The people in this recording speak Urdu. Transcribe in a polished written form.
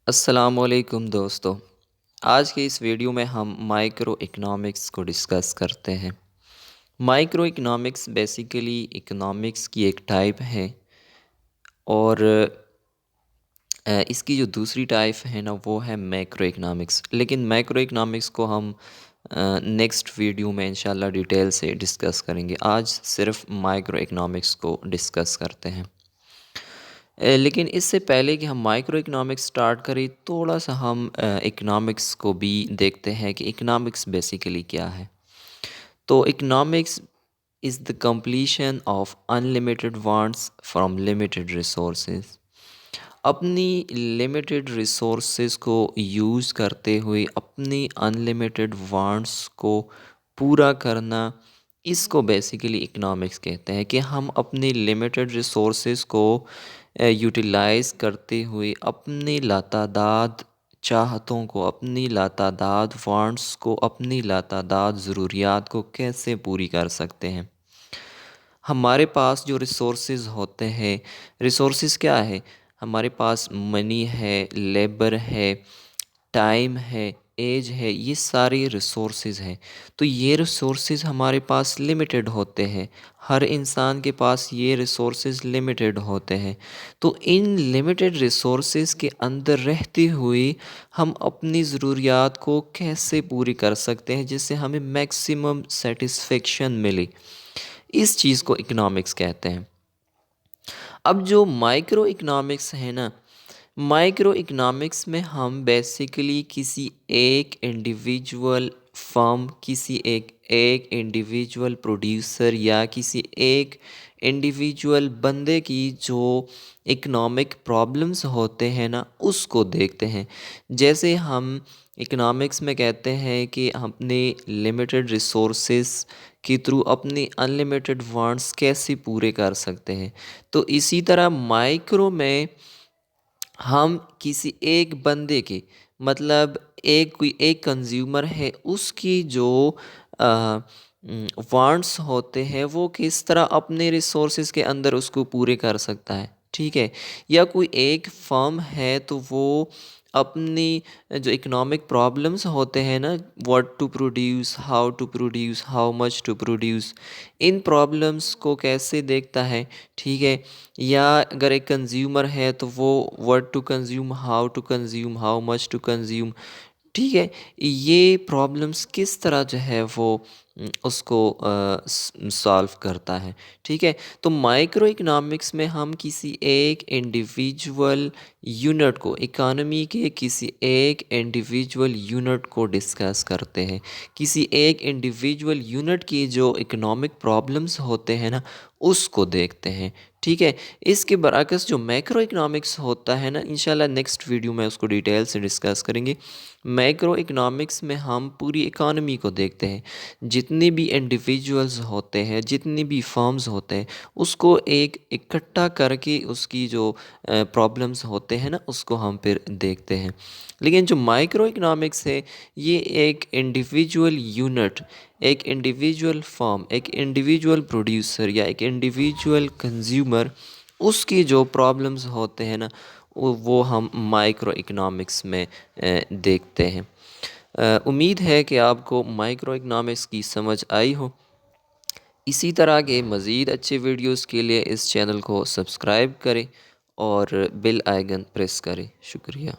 السلام علیکم دوستو، آج کے اس ویڈیو میں ہم مائکرو اکنامکس کو ڈسکس کرتے ہیں۔ مائکرو اکنامکس بیسیکلی اکنامکس کی ایک ٹائپ ہے اور اس کی جو دوسری ٹائپ ہے نا وہ ہے میکرو اکنامکس، لیکن میکرو اکنامکس کو ہم نیکسٹ ویڈیو میں انشاءاللہ ڈیٹیل سے ڈسکس کریں گے۔ آج صرف مائکرو اکنامکس کو ڈسکس کرتے ہیں۔ لیکن اس سے پہلے کہ ہم مائکرو اکنامکس سٹارٹ کریں تھوڑا سا ہم اکنامکس کو بھی دیکھتے ہیں کہ اکنامکس بیسیکلی کیا ہے۔ تو economics is the completion of unlimited wants from limited resources. اپنی لمیٹڈ ریسورسز کو یوز کرتے ہوئے اپنی انلمیٹڈ وانٹس کو پورا کرنا، اس کو بیسیکلی اکنامکس کہتے ہیں کہ ہم اپنی لمیٹڈ ریسورسز کو یوٹیلائز کرتے ہوئے اپنی لاتعداد چاہتوں کو، اپنی لاتعداد وانٹس کو، اپنی لاتعداد ضروریات کو کیسے پوری کر سکتے ہیں۔ ہمارے پاس جو ریسورسز ہوتے ہیں، ریسورسز کیا ہے؟ ہمارے پاس منی ہے، لیبر ہے، ٹائم ہے، ایج ہے، یہ ساری ریسورسز ہیں۔ تو یہ ریسورسز ہمارے پاس لمیٹڈ ہوتے ہیں، ہر انسان کے پاس یہ ریسورسز لمیٹڈ ہوتے ہیں۔ تو ان لمیٹڈ ریسورسز کے اندر رہتے ہوئے ہم اپنی ضروریات کو کیسے پوری کر سکتے ہیں جس سے ہمیں میکسیمم سیٹسفیکشن ملے، اس چیز کو اکنامکس کہتے ہیں۔ اب جو مائکرو اکنامکس ہے نا، مائکرو اکنامکس میں ہم بیسیکلی کسی ایک انڈیویجول فرم، کسی ایک انڈیویجول پروڈیوسر یا کسی ایک انڈیویجول بندے کی جو اکنامک پرابلمس ہوتے ہیں نا اس کو دیکھتے ہیں۔ جیسے ہم اکنامکس میں کہتے ہیں کہ اپنے لمیٹڈ ریسورسز کے تھرو اپنی انلمیٹڈ وانٹس کیسے پورے کر سکتے ہیں، تو اسی طرح مائکرو میں ہم کسی ایک بندے کے، مطلب کوئی ایک کنزیومر ہے، اس کی جو وانٹس ہوتے ہیں وہ کس طرح اپنے ریسورسز کے اندر اس کو پورے کر سکتا ہے، ٹھیک ہے۔ یا کوئی ایک فرم ہے تو وہ اپنی جو اکنامک پرابلمس ہوتے ہیں نا، what to produce, how to produce, how much to produce, ان پرابلمس کو کیسے دیکھتا ہے، ٹھیک ہے۔ یا اگر ایک کنزیومر ہے تو وہ what to consume, how to consume, how much to consume, ٹھیک ہے۔ یہ پرابلمس کس طرح جو ہے وہ اس کو سالو کرتا ہے، ٹھیک ہے۔ تو مائکرو اکنامکس میں ہم کسی ایک انڈیویجول یونٹ کو، اکانومی کے کسی ایک انڈیویجول یونٹ کو ڈسکس کرتے ہیں، کسی ایک انڈیویجول یونٹ کی جو اکنامک پرابلمس ہوتے ہیں نا اس کو دیکھتے ہیں، ٹھیک ہے۔ اس کے برعکس جو میکرو اکنامکس ہوتا ہے نا، انشاءاللہ نیکسٹ ویڈیو میں اس کو ڈیٹیل سے ڈسکس کریں گے۔ میکرو اکنامکس میں ہم پوری اکانومی کو دیکھتے ہیں، جتنے بھی انڈیویجولز ہوتے ہیں، جتنی بھی فرمز ہوتے ہیں، اس کو ایک اکٹھا کر کے اس کی جو پرابلمز ہوتے ہیں نا اس کو ہم پھر دیکھتے ہیں۔ لیکن جو مائکرو اکنامکس ہے یہ ایک انڈیویجول یونٹ، ایک انڈیویجول فرم، ایک انڈیویجول پروڈیوسر یا ایک انڈیویجول کنزیومر، اس کی جو پرابلمز ہوتے ہیں نا وہ ہم مائکرو اکنامکس میں دیکھتے ہیں۔ امید ہے کہ آپ کو مائکرو اکنامکس کی سمجھ آئی ہو۔ اسی طرح کے مزید اچھے ویڈیوز کے لیے اس چینل کو سبسکرائب کریں اور بیل آئیکن پریس کریں۔ شکریہ۔